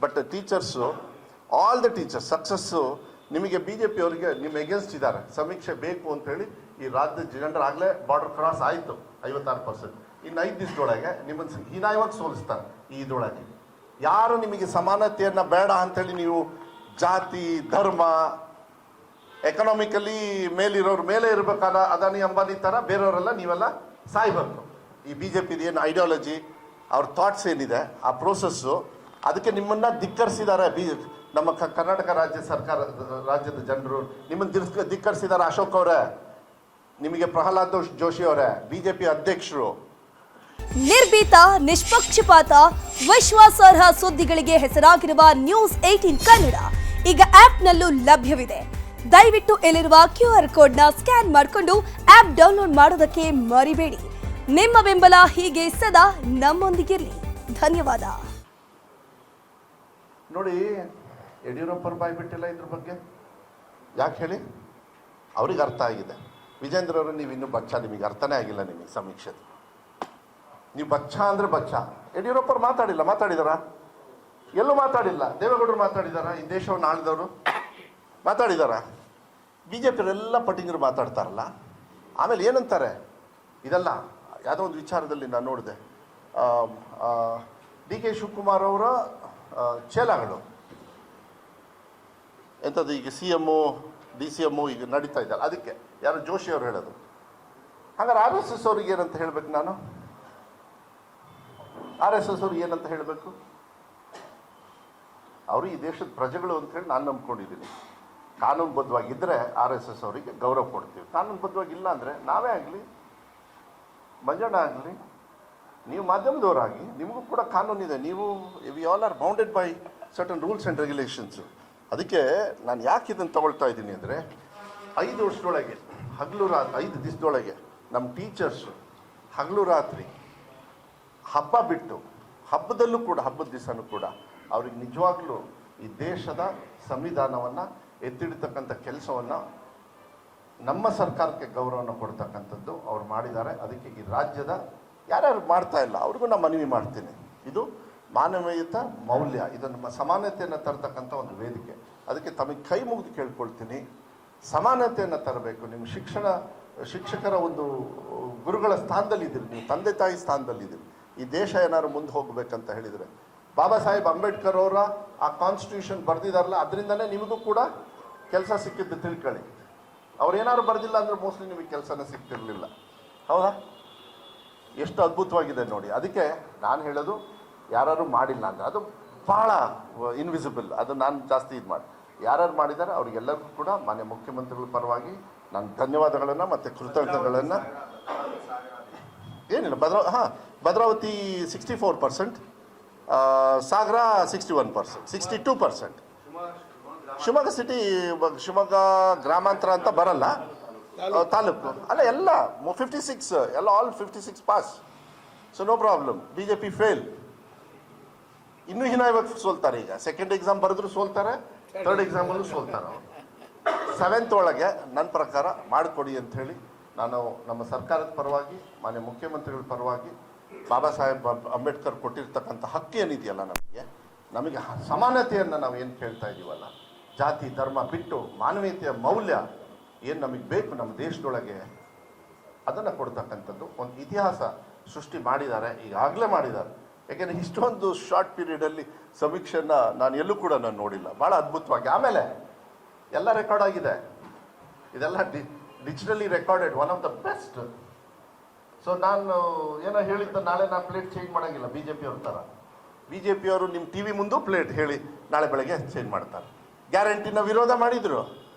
But teachers, all the teachers success ನಿಮಗೆ BJP ಅವರಿಗೆ ನಿಮ್ಮ ಎಗೇನ್ಸ್ಟ್ ಇದ್ದಾರೆ. ಸಮೀಕ್ಷೆ ಬೇಕು ಅಂತೇಳಿ ಈ ರಾಜ್ಯದ ಜನರಾಗಲೇ ಬಾರ್ಡರ್ ಕ್ರಾಸ್ ಆಯಿತು 56%. ಇನ್ನು 5 ದಿವಸದೊಳಗೆ ನಿಮ್ಮನ್ನು ಹೀನಾಯವಾಗಿ ಸೋಲಿಸ್ತಾರೆ. ಇದರೊಳಗೆ ಯಾರು ನಿಮಗೆ ಸಮಾನತೆಯನ್ನು ಬೇಡ ಅಂಥೇಳಿ ನೀವು ಜಾತಿ, ಧರ್ಮ, ಎಕನಾಮಿಕಲಿ ಮೇಲಿರೋರು ಮೇಲೆ ಇರಬೇಕಾದ ಅದಾನಿ ಅಂಬಾನಿ ಥರ ಬೇರೆಯವರೆಲ್ಲ ನೀವೆಲ್ಲ ಸಾಯ್ಬೇಕು. ಈ BJPದು ಏನು ಐಡಿಯಾಲಜಿ, ಅವ್ರ ಥಾಟ್ಸ್ ಏನಿದೆ, ಆ ಪ್ರೋಸೆಸ್ಸು, ಅದಕ್ಕೆ ನಿಮ್ಮನ್ನು ಧಿಕ್ಕರಿಸಿದ್ದಾರೆ. ನಮ್ಮ ಕರ್ನಾಟಕ ರಾಜ್ಯದ ಜನರು ನಿಮ್ಮನ್ನು ಧಿಕ್ಕರಿಸಿದ್ದಾರೆ. ಅಶೋಕ್ ಅವರೇ, ನಿಮಗೆ ಪ್ರಹ್ಲಾದ್ ಜೋಶಿ ಅವರೇ, BJP ಅಧ್ಯಕ್ಷರು. ನಿರ್ಭೀತ, ನಿಷ್ಪಕ್ಷಪಾತ, ವಿಶ್ವಾಸಾರ್ಹ ಸುದ್ದಿಗಳಿಗೆ ಹೆಸರಾಗಿರುವ ನ್ಯೂಸ್ 18 ಕನ್ನಡ ಈಗ ಆಪ್ನಲ್ಲೂ ಲಭ್ಯವಿದೆ. ದಯವಿಟ್ಟು ಇಲ್ಲಿರುವ QR ಕೋಡ್ನ ಸ್ಕ್ಯಾನ್ ಮಾಡಿಕೊಂಡು ಆಪ್ ಡೌನ್ಲೋಡ್ ಮಾಡೋದಕ್ಕೆ ಮರಿಬೇಡಿ. ನಿಮ್ಮ ಬೆಂಬಲ ಹೀಗೆ ಸದಾ ನಮ್ಮೊಂದಿಗಿರಲಿ. ಧನ್ಯವಾದ. ನೋಡಿ, ಯಡಿಯೂರಪ್ಪರ ಬಾಯಿ ಬಿಟ್ಟಿಲ್ಲ ಇದ್ರ ಬಗ್ಗೆ. ಯಾಕೆ ಹೇಳಿ? ಅವ್ರಿಗೆ ಅರ್ಥ ಆಗಿದೆ. ವಿಜೇಂದ್ರ ಅವರು, ನೀವು ಇನ್ನೂ ಬಚ್ಚ, ನಿಮಗೆ ಅರ್ಥನೇ ಆಗಿಲ್ಲ ನಿಮಗೆ ಸಮೀಕ್ಷೆ. ನೀವು ಬಚ್ಚ ಅಂದರೆ ಬಚ್ಚ. ಯಡಿಯೂರಪ್ಪರು ಮಾತಾಡಿದಾರ? ಎಲ್ಲೂ ಮಾತಾಡಿಲ್ಲ. ದೇವೇಗೌಡರು ಮಾತಾಡಿದಾರ? ಈ ದೇಶವನ್ನು ಆಳಿದವರು ಮಾತಾಡಿದಾರ? BJPಯವರೆಲ್ಲ ಪಟ್ಟಿಂಗರು ಮಾತಾಡ್ತಾರಲ್ಲ. ಆಮೇಲೆ ಏನಂತಾರೆ, ಇದೆಲ್ಲ ಯಾವುದೋ ಒಂದು ವಿಚಾರದಲ್ಲಿ ನಾನು ನೋಡಿದೆ, DK ಶಿವಕುಮಾರ್ ಅವರ ಚೇಲಾಗಳು ಎಂಥದ್ದು, ಈಗ CM, DCM ಈಗ ನಡೀತಾ ಇದ್ದಾರೆ. ಅದಕ್ಕೆ ಯಾರು ಜೋಶಿ ಅವರು ಹೇಳೋದು. ಹಾಗಾದ್ರೆ RSS ಅವ್ರಿಗೆ ಏನಂತ ಹೇಳಬೇಕು ನಾನು? RSS ಅವ್ರಿಗೆ ಏನಂತ ಹೇಳಬೇಕು? ಅವರು ಈ ದೇಶದ ಪ್ರಜೆಗಳು ಅಂತೇಳಿ ನಾನು ನಂಬ್ಕೊಂಡಿದ್ದೀನಿ. ಕಾನೂನುಬದ್ಧವಾಗಿದ್ದರೆ RSS ಅವರಿಗೆ ಗೌರವ ಕೊಡ್ತೀವಿ. ಕಾನೂನುಬದ್ಧವಾಗಿಲ್ಲ ಅಂದರೆ ನಾವೇ ಆಗಲಿ, ಮಂಜಣ್ಣ ಆಗಲಿ, ನೀವು ಮಾಧ್ಯಮದವರಾಗಿ, ನಿಮಗೂ ಕೂಡ ಕಾನೂನಿದೆ. ನೀವು we all are bounded by certain rules and regulations. ಅದಕ್ಕೆ ನಾನು ಯಾಕೆ ಇದನ್ನು ತಗೊಳ್ತಾ ಇದ್ದೀನಿ ಅಂದರೆ, 5 ವರ್ಷದೊಳಗೆ ಹಗಲು ರಾತ್ರಿ 5 ದಿವಸದೊಳಗೆ ನಮ್ಮ ಟೀಚರ್ಸು ಹಗಲು ರಾತ್ರಿ ಹಬ್ಬ ಬಿಟ್ಟು, ಹಬ್ಬದಲ್ಲೂ ಕೂಡ, ಹಬ್ಬದ ದಿವಸನೂ ಕೂಡ ಅವ್ರಿಗೆ ನಿಜವಾಗ್ಲೂ ಈ ದೇಶದ ಸಂವಿಧಾನವನ್ನು ಎತ್ತಿಡ್ತಕ್ಕಂಥ ಕೆಲಸವನ್ನು, ನಮ್ಮ ಸರ್ಕಾರಕ್ಕೆ ಗೌರವವನ್ನು ಕೊಡ್ತಕ್ಕಂಥದ್ದು ಅವ್ರು ಮಾಡಿದ್ದಾರೆ. ಅದಕ್ಕೆ ಈ ರಾಜ್ಯದ ಯಾರ್ಯಾರು ಮಾಡ್ತಾ ಇಲ್ಲ ಅವ್ರಿಗೂ ನಾನು ಮನವಿ ಮಾಡ್ತೀನಿ. ಇದು ಮಾನವೀಯತ ಮೌಲ್ಯ, ಇದನ್ನು ಸಮಾನತೆಯನ್ನು ತರ್ತಕ್ಕಂಥ ಒಂದು ವೇದಿಕೆ. ಅದಕ್ಕೆ ತಮಗೆ ಕೈ ಮುಗಿದು ಕೇಳ್ಕೊಳ್ತೀನಿ, ಸಮಾನತೆಯನ್ನು ತರಬೇಕು. ನಿಮ್ಮ ಶಿಕ್ಷಕರ ಒಂದು ಗುರುಗಳ ಸ್ಥಾನದಲ್ಲಿದ್ದೀರಿ, ನೀವು ತಂದೆ ತಾಯಿ ಸ್ಥಾನದಲ್ಲಿದ್ದೀರಿ. ಈ ದೇಶ ಏನಾದ್ರು ಮುಂದೆ ಹೋಗ್ಬೇಕಂತ ಹೇಳಿದರೆ, ಬಾಬಾ ಸಾಹೇಬ್ ಅಂಬೇಡ್ಕರ್ ಅವರ ಆ ಕಾನ್ಸ್ಟಿಟ್ಯೂಷನ್ ಬರೆದಿದ್ದಾರಲ್ಲ, ಅದರಿಂದನೇ ನಿಮಗೂ ಕೂಡ ಕೆಲಸ ಸಿಕ್ಕಿದ್ದು ತಿಳ್ಕೊಳ್ಳಿ. ಅವ್ರೇನಾದ್ರು ಬರೆದಿಲ್ಲ ಅಂದರೆ ಮೋಸ್ಟ್ಲಿ ನಿಮಗೆ ಕೆಲಸನೇ ಸಿಗ್ತಿರಲಿಲ್ಲ. ಹೌದಾ? ಎಷ್ಟು ಅದ್ಭುತವಾಗಿದೆ ನೋಡಿ. ಅದಕ್ಕೆ ನಾನು ಹೇಳೋದು, ಯಾರು ಮಾಡಿಲ್ಲ ಅಂದರೆ ಅದು ಭಾಳ ಇನ್ವಿಸಿಬಲ್, ಅದು ನಾನು ಜಾಸ್ತಿ ಇದು ಮಾಡಿ, ಯಾರು ಮಾಡಿದ್ದಾರೆ ಅವ್ರಿಗೆಲ್ಲರಿಗೂ ಕೂಡ ಮಾನ್ಯ ಮುಖ್ಯಮಂತ್ರಿಗಳ ಪರವಾಗಿ ನಾನು ಧನ್ಯವಾದಗಳನ್ನು ಮತ್ತು ಕೃತಜ್ಞತೆಗಳನ್ನು. ಏನಿಲ್ಲ, ಭದ್ರಾವತಿ 64%, ಸಾಗರ 61%, 62%. ಶಿವಮೊಗ್ಗ ಸಿಟಿ, ಶಿವಮೊಗ್ಗ ಗ್ರಾಮಾಂತರ ಅಂತ ಬರಲ್ಲ, ತಾಲೂಕು ಅಲ್ಲ, ಎಲ್ಲ 56, ಎಲ್ಲ all 56 pass. So no problem. BJP fail. ಇನ್ನೂ ಹೀನಾಯವಾಗಿ ಸೋಲ್ತಾರೆ. ಈಗ ಸೆಕೆಂಡ್ ಎಕ್ಸಾಮ್ ಬರೆದ್ರು ಸೋಲ್ತಾರೆ, ಥರ್ಡ್ ಎಕ್ಸಾಮಲ್ಲೂ ಸೋಲ್ತಾರೆ. 7th ಒಳಗೆ ನನ್ನ ಪ್ರಕಾರ ಮಾಡಿಕೊಡಿ ಅಂಥೇಳಿ ನಾನು ನಮ್ಮ ಸರ್ಕಾರದ ಪರವಾಗಿ, ಮಾನ್ಯ ಮುಖ್ಯಮಂತ್ರಿಗಳ ಪರವಾಗಿ, ಬಾಬಾ ಸಾಹೇಬ್ ಅಂಬೇಡ್ಕರ್ ಕೊಟ್ಟಿರ್ತಕ್ಕಂಥ ಹಕ್ಕು ಏನಿದೆಯಲ್ಲ, ನಮಗೆ ಸಮಾನತೆಯನ್ನು ನಾವು ಏನು ಕೇಳ್ತಾ ಇದ್ದೀವಲ್ಲ, ಜಾತಿ ಧರ್ಮ ಬಿಟ್ಟು ಮಾನವೀಯತೆಯ ಮೌಲ್ಯ ಏನು ನಮಗೆ ಬೇಕು ನಮ್ಮ ದೇಶದೊಳಗೆ, ಅದನ್ನು ಕೊಡ್ತಕ್ಕಂಥದ್ದು ಒಂದು ಇತಿಹಾಸ ಸೃಷ್ಟಿ ಮಾಡಿದ್ದಾರೆ, ಈಗಾಗಲೇ ಮಾಡಿದ್ದಾರೆ. ಯಾಕೆಂದರೆ ಇಷ್ಟೊಂದು ಶಾರ್ಟ್ ಪೀರಿಯಡಲ್ಲಿ ಸಮೀಕ್ಷೆಯನ್ನು ನಾನು ಎಲ್ಲೂ ಕೂಡ ನಾನು ನೋಡಿಲ್ಲ. ಭಾಳ ಅದ್ಭುತವಾಗಿ. ಆಮೇಲೆ ಎಲ್ಲ ರೆಕಾರ್ಡ್ ಆಗಿದೆ, ಇದೆಲ್ಲ digitally recorded, one of the best. So ನಾನು ಏನೋ ಹೇಳಿದ್ದು, ನಾಳೆ ನಾನು ಪ್ಲೇಟ್ ಚೇಂಜ್ ಮಾಡೋಂಗಿಲ್ಲ BJP ಅವ್ರ ಥರ. BJP ಅವರು ನಿಮ್ಮ TV ಮುಂದೂ ಪ್ಲೇಟ್ ಹೇಳಿ ನಾಳೆ ಬೆಳಗ್ಗೆ ಚೇಂಜ್ ಮಾಡ್ತಾರೆ. ಗ್ಯಾರಂಟಿನ ವಿರೋಧ ಮಾಡಿದರು,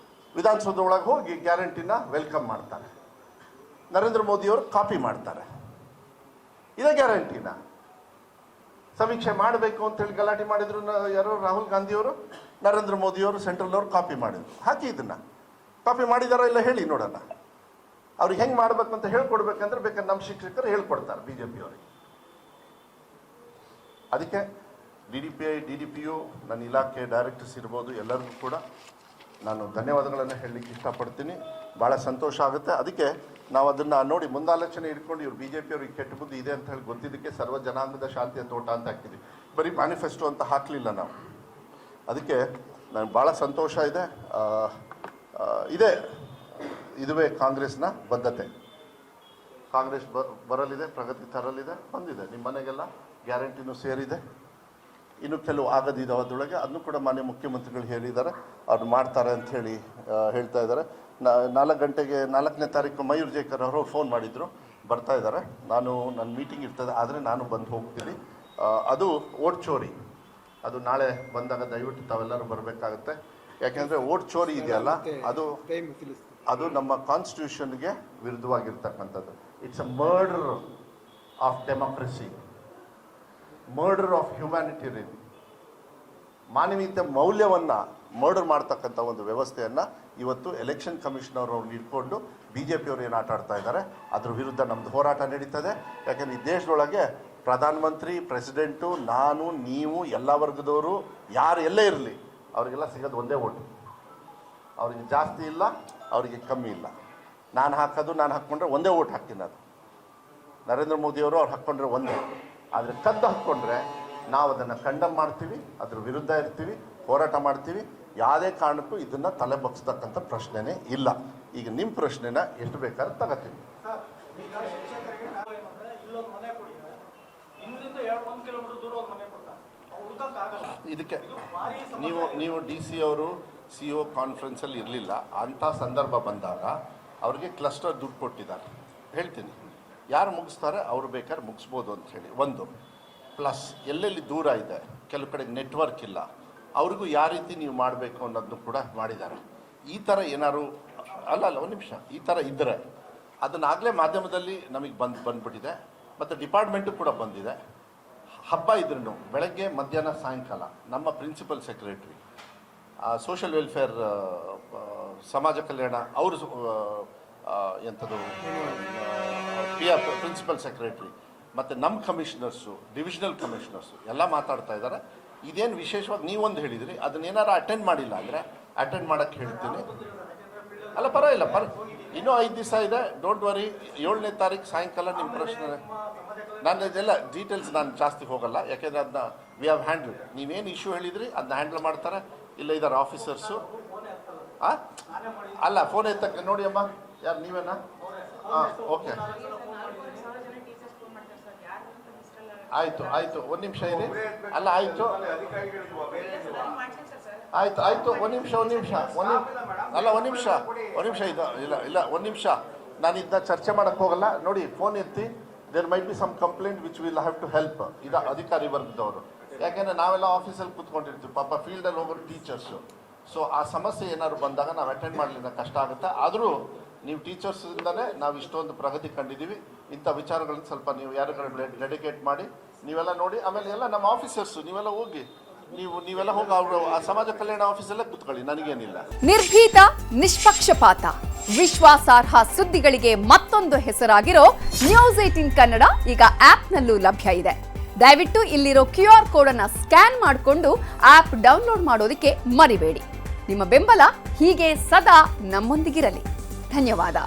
ವಿಧಾನಸೌಧ ಒಳಗೆ ಹೋಗಿ ಗ್ಯಾರಂಟಿನ ವೆಲ್ಕಮ್ ಮಾಡ್ತಾರೆ. ನರೇಂದ್ರ ಮೋದಿಯವರು ಕಾಪಿ ಮಾಡ್ತಾರೆ. ಇದೇ ಗ್ಯಾರಂಟಿನ ಸಮೀಕ್ಷೆ ಮಾಡಬೇಕು ಅಂತೇಳಿ ಗಲಾಟೆ ಮಾಡಿದ್ರು ಯಾರು, ರಾಹುಲ್ ಗಾಂಧಿಯವರು, ನರೇಂದ್ರ ಮೋದಿಯವರು, ಸೆಂಟ್ರಲ್ ಅವರು ಕಾಪಿ ಮಾಡಿದ್ರು. ಹಾಕಿ ಇದನ್ನು ಕಾಪಿ ಮಾಡಿದಾರೋ ಇಲ್ಲ ಹೇಳಿ ನೋಡೋಣ. ಅವ್ರಿಗೆ ಹೆಂಗೆ ಮಾಡಬೇಕು ಅಂತ ಹೇಳ್ಕೊಡ್ಬೇಕಂದ್ರೆ ಬೇಕಾದ್ರೆ ನಮ್ಮ ಶಿಕ್ಷಕರು ಹೇಳ್ಕೊಡ್ತಾರೆ BJP ಅವರಿಗೆ. ಅದಕ್ಕೆ DDPU, ನನ್ನ ಇಲಾಖೆ ಡೈರೆಕ್ಟರ್ಸ್ ಇರ್ಬೋದು, ಎಲ್ಲರಿಗೂ ಕೂಡ ನಾನು ಧನ್ಯವಾದಗಳನ್ನು ಹೇಳಲಿಕ್ಕೆ ಇಷ್ಟಪಡ್ತೀನಿ. ಭಾಳ ಸಂತೋಷ ಆಗುತ್ತೆ. ಅದಕ್ಕೆ ನಾವು ಅದನ್ನು ನೋಡಿ ಮುಂದಾಲೋಚನೆ ಇಟ್ಕೊಂಡು ಇವ್ರು BJP ಅವ್ರಿಗೆ ಕೆಟ್ಟ ಬುದ್ಧಿ ಇದೆ ಅಂತ ಹೇಳಿ ಗೊತ್ತಿದ್ದಕ್ಕೆ ಸರ್ವ ಜನಾಂಗದ ಶಾಂತಿಯ ತೋಟ ಅಂತ ಹಾಕಿದ್ವಿ. ಬರೀ ಮ್ಯಾನಿಫೆಸ್ಟೋ ಅಂತ ಹಾಕಲಿಲ್ಲ ನಾವು. ಅದಕ್ಕೆ ನನಗೆ ಭಾಳ ಸಂತೋಷ ಇದೆ. ಇದುವೇ ಕಾಂಗ್ರೆಸ್ನ ಬದ್ಧತೆ. ಕಾಂಗ್ರೆಸ್ ಬರಲಿದೆ, ಪ್ರಗತಿ ತರಲಿದೆ, ಬಂದಿದೆ. ನಿಮ್ಮ ಮನೆಗೆಲ್ಲ ಗ್ಯಾರಂಟಿನೂ ಸೇರಿದೆ. ಇನ್ನು ಕೆಲವು ಆಗದಿದ್ದಾವೆ ಅದರೊಳಗೆ, ಅದನ್ನು ಕೂಡ ಮಾನ್ಯ ಮುಖ್ಯಮಂತ್ರಿಗಳು ಹೇಳಿದ್ದಾರೆ, ಅವ್ರು ಮಾಡ್ತಾರೆ ಅಂತ ಹೇಳಿ ಹೇಳ್ತಾ ಇದ್ದಾರೆ. 4 ಗಂಟೆಗೆ 4ನೇ ತಾರೀಕು ಮಯೂರ್ ಜೇಕರ್ ಅವರು ಫೋನ್ ಮಾಡಿದರು, ಬರ್ತಾ ಇದ್ದಾರೆ. ನನ್ನ ಮೀಟಿಂಗ್ ಇರ್ತದೆ, ಆದರೆ ನಾನು ಬಂದು ಹೋಗ್ತೀನಿ. ಅದು ಓಟ್ ಚೋರಿ, ಅದು ನಾಳೆ ಬಂದಾಗ ದಯವಿಟ್ಟು ತಾವೆಲ್ಲರೂ ಬರಬೇಕಾಗುತ್ತೆ. ಯಾಕೆಂದರೆ ಓಟ್ ಚೋರಿ ಇದೆಯಲ್ಲ, ಅದು ನಮ್ಮ ಕಾನ್ಸ್ಟಿಟ್ಯೂಷನ್ಗೆ ವಿರುದ್ಧವಾಗಿರ್ತಕ್ಕಂಥದ್ದು. It's a murder of democracy, murder of humanitarian. ಮಾನವೀಯತೆ ಮೌಲ್ಯವನ್ನು ಮರ್ಡರ್ ಮಾಡ್ತಕ್ಕಂಥ ಒಂದು ವ್ಯವಸ್ಥೆಯನ್ನು ಇವತ್ತು ಎಲೆಕ್ಷನ್ ಕಮಿಷನರ್ ಅವ್ರು ಇಟ್ಕೊಂಡು BJP ಅವರು ಏನು ಆಟ ಆಡ್ತಾ ಇದ್ದಾರೆ, ಅದ್ರ ವಿರುದ್ಧ ನಮ್ಮದು ಹೋರಾಟ ನಡೀತದೆ. ಯಾಕೆಂದರೆ ಈ ದೇಶದೊಳಗೆ ಪ್ರಧಾನಮಂತ್ರಿ, ಪ್ರೆಸಿಡೆಂಟು, ನಾನು, ನೀವು, ಎಲ್ಲ ವರ್ಗದವರು ಯಾರು ಎಲ್ಲೇ ಇರಲಿ, ಅವರಿಗೆಲ್ಲ ಸಿಗೋದು ಒಂದೇ ಓಟು. ಅವರಿಗೆ ಜಾಸ್ತಿ ಇಲ್ಲ, ಅವರಿಗೆ ಕಮ್ಮಿ ಇಲ್ಲ. ನಾನು ಹಾಕ್ಕೊಂಡ್ರೆ ಒಂದೇ ಓಟ್ ಹಾಕ್ತೀನಿ. ಅದು ನರೇಂದ್ರ ಮೋದಿಯವರು ಅವ್ರು ಹಾಕ್ಕೊಂಡ್ರೆ ಒಂದೇ. ಆದರೆ ಕದ್ದು ಹಾಕ್ಕೊಂಡ್ರೆ ನಾವು ಅದನ್ನು ಕಂಡಮ್ ಮಾಡ್ತೀವಿ, ಅದ್ರ ವಿರುದ್ಧ ಇರ್ತೀವಿ, ಹೋರಾಟ ಮಾಡ್ತೀವಿ. ಯಾವುದೇ ಕಾರಣಕ್ಕೂ ಇದನ್ನು ತಲೆ ಬಗ್ಸ್ತಕ್ಕಂಥ ಪ್ರಶ್ನೆನೇ ಇಲ್ಲ. ಈಗ ನಿಮ್ಮ ಪ್ರಶ್ನೆನ ಎಷ್ಟು ಬೇಕಾದ್ರೆ ತಗೋತೀವಿ. ಇದಕ್ಕೆ ನೀವು DC ಅವರು CO ಕಾನ್ಫರೆನ್ಸಲ್ಲಿ ಇರಲಿಲ್ಲ. ಅಂಥ ಸಂದರ್ಭ ಬಂದಾಗ ಅವ್ರಿಗೆ ಕ್ಲಸ್ಟರ್ ದುಡ್ಡು ಕೊಟ್ಟಿದ್ದಾರೆ. ಹೇಳ್ತೀನಿ, ಯಾರು ಮುಗಿಸ್ತಾರೆ ಅವರು ಬೇಕಾದ್ರೆ ಮುಗಿಸ್ಬೋದು ಅಂತ ಹೇಳಿ. ಒಂದು ಪ್ಲಸ್ ಎಲ್ಲೆಲ್ಲಿ ದೂರ ಇದೆ, ಕೆಲವು ಕಡೆ ನೆಟ್ವರ್ಕ್ ಇಲ್ಲ, ಅವ್ರಿಗೂ ಯಾವ ರೀತಿ ನೀವು ಮಾಡಬೇಕು ಅನ್ನೋದನ್ನು ಕೂಡ ಮಾಡಿದ್ದಾರೆ. ಈ ಥರ ಏನಾದ್ರು ಒಂದು ನಿಮಿಷ, ಈ ಥರ ಇದ್ದರೆ ಅದನ್ನಾಗಲೇ ಮಾಧ್ಯಮದಲ್ಲಿ ನಮಗೆ ಬಂದ್ಬಿಟ್ಟಿದೆ, ಮತ್ತು ಡಿಪಾರ್ಟ್ಮೆಂಟು ಕೂಡ ಬಂದಿದೆ. ಹಬ್ಬ ಇದ್ರೂ ಬೆಳಗ್ಗೆ, ಮಧ್ಯಾಹ್ನ, ಸಾಯಂಕಾಲ ನಮ್ಮ ಪ್ರಿನ್ಸಿಪಲ್ ಸೆಕ್ರೆಟ್ರಿ, ಸೋಷಿಯಲ್ ವೆಲ್ಫೇರ್, ಸಮಾಜ ಕಲ್ಯಾಣ ಅವರು ಎಂಥದ್ದು ಪ್ರಿನ್ಸಿಪಲ್ ಸೆಕ್ರೆಟ್ರಿ, ಮತ್ತು ನಮ್ಮ ಕಮಿಷನರ್ಸು, ಡಿವಿಷನಲ್ ಕಮಿಷನರ್ಸು ಎಲ್ಲ ಮಾತಾಡ್ತಾ ಇದ್ದಾರೆ. ಇದೇನು ವಿಶೇಷವಾಗಿ ನೀವೊಂದು ಹೇಳಿದಿರಿ, ಅದನ್ನೇನಾರು ಅಟೆಂಡ್ ಮಾಡಿಲ್ಲ ಅಂದರೆ ಅಟೆಂಡ್ ಮಾಡೋಕ್ಕೆ ಹೇಳ್ತೀನಿ. ಅಲ್ಲ ಪರವಾಗಿಲ್ಲ, ಇನ್ನೂ 5 ದಿವಸ ಇದೆ, ಡೋಂಟ್ ವರಿ. 7ನೇ ತಾರೀಕು ಸಾಯಂಕಾಲ ನಿಮ್ಮ ಪ್ರಶ್ನೆ. ನಾನು ಇದೆಲ್ಲ ಡೀಟೇಲ್ಸ್ ನಾನು ಜಾಸ್ತಿ ಹೋಗಲ್ಲ, ಯಾಕೆಂದರೆ ಅದನ್ನ ವಿ ಹ್ಯಾವ್ ಹ್ಯಾಂಡಲ್. ನೀವೇನು ಇಶ್ಯೂ ಹೇಳಿದ್ರಿ ಅದನ್ನ ಹ್ಯಾಂಡಲ್ ಮಾಡ್ತಾರೆ. ಇಲ್ಲ ಇದ್ದಾರೆ ಆಫೀಸರ್ಸು. ಅಲ್ಲ, ಫೋನ್ ಎತ್ತಕ್ಕೆ ನೋಡಿ ಅಮ್ಮ, ಯಾರು ನೀವೇನಾ? ಓಕೆ, ಆಯಿತು, ಒಂದು ನಿಮಿಷ ಇರಿ. ಅಲ್ಲ, ಆಯಿತು, ಒಂದು ನಿಮಿಷ. ಅಲ್ಲ, ಒಂದು ನಿಮಿಷ ಇದು ಇಲ್ಲ, ಒಂದು ನಿಮಿಷ. ನಾನು ಇದನ್ನ ಚರ್ಚೆ ಮಾಡೋಕ್ಕೆ ಹೋಗಲ್ಲ. ನೋಡಿ, ಫೋನ್ ಎತ್ತಿ. There might be some complaint which will have to help ಇದು ಅಧಿಕಾರಿ ವರ್ಗದವರು. ಯಾಕೆಂದರೆ ನಾವೆಲ್ಲ ಆಫೀಸಲ್ಲಿ ಕೂತ್ಕೊಂಡಿರ್ತೀವಿ, ಪಾಪ ಫೀಲ್ಡಲ್ಲಿ ಹೋಗೋರು ಟೀಚರ್ಸು. ಸೊ ಆ ಸಮಸ್ಯೆ ಏನಾದ್ರು ಬಂದಾಗ ನಾವು ಅಟೆಂಡ್ ಮಾಡಲಿಲ್ಲ, ಕಷ್ಟ ಆಗುತ್ತೆ. ಆದರೂ ನೀವು ಟೀಚರ್ಸಿಂದಲೇ ನಾವು ಇಷ್ಟೊಂದು ಪ್ರಗತಿ ಕಂಡಿದ್ದೀವಿ. ಇಂಥ ವಿಚಾರಗಳನ್ನ ಸ್ವಲ್ಪ ನೀವು ಯಾರು ಡೆಡಿಕೇಟ್ ಮಾಡಿ ನೀವೆಲ್ಲ ನೋಡಿ. ಆಮೇಲೆ ಎಲ್ಲ ನಮ್ಮ ಆಫೀಸರ್ಸು ನೀವೆಲ್ಲ ಹೋಗಿ ನೀವೆಲ್ಲ ಹೋಗಿ ಅವರು ಆ ಸಮಾಜ ಕಲ್ಯಾಣ ಆಫೀಸಲ್ಲೇ ಕೂತ್ಕೊಳ್ಳಿ, ನನಗೇನಿಲ್ಲ. ನಿರ್ಭೀತ, ನಿಷ್ಪಕ್ಷಪಾತ, ವಿಶ್ವಾಸಾರ್ಹ ಸುದ್ದಿಗಳಿಗೆ ಮತ್ತೊಂದು ಹೆಸರಾಗಿರೋ ನ್ಯೂಸ್ 18 ಕನ್ನಡ ಈಗ ಆಪ್ನಲ್ಲೂ ಲಭ್ಯ ಇದೆ. ದಯವಿಟ್ಟು ಇಲ್ಲಿರೋ QR ಕೋಡ್ ಅನ್ನ ಸ್ಕ್ಯಾನ್ ಮಾಡಿಕೊಂಡು ಆಪ್ ಡೌನ್ಲೋಡ್ ಮಾಡೋದಕ್ಕೆ ಮರಿಬೇಡಿ. ನಿಮ್ಮ ಬೆಂಬಲ ಹೀಗೆ ಸದಾ ನಮ್ಮೊಂದಿಗಿರಲಿ. ಧನ್ಯವಾದ.